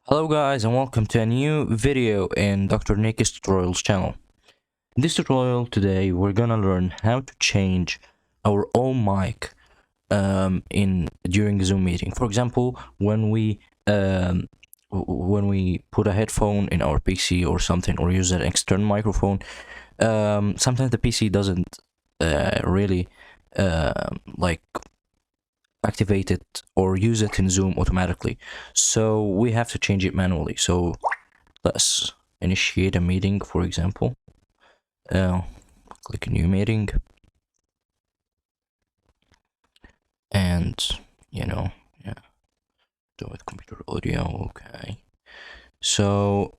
Hello guys and welcome to a new video in Dr. Niki's tutorials channel. In this tutorial today we're gonna learn how to change our own mic in during a Zoom meeting. For example, when we put a headphone in our PC or something, or use an external microphone, sometimes the PC doesn't really like activate it or use it in Zoom automatically, so we have to change it manually. So let's initiate a meeting, for example. Click new meeting, and yeah, do with computer audio. Okay, so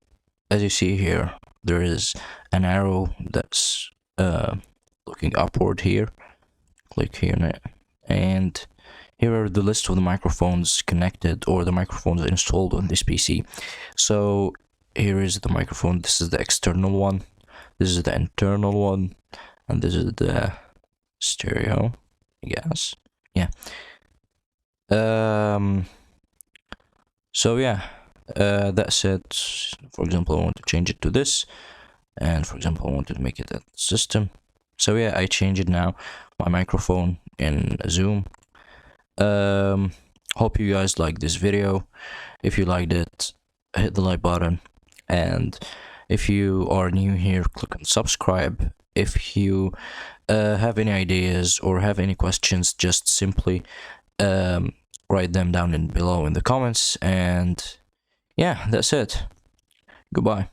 as you see here, there is an arrow that's looking upward here. Click here now, and here are the list of the microphones connected, or the microphones installed on this PC. So here is the microphone. This is the external one, this is the internal one, and this is the stereo, I guess. Yeah. So yeah, that's it. For example, I want to change it to this, and for example, I want to make it a system. So yeah, I change it now, my microphone in Zoom. Hope you guys like this video. If you liked it, hit the like button, and if you are new here, click on subscribe. If you have any ideas or have any questions, just simply write them down below in the comments. And yeah, that's it. Goodbye.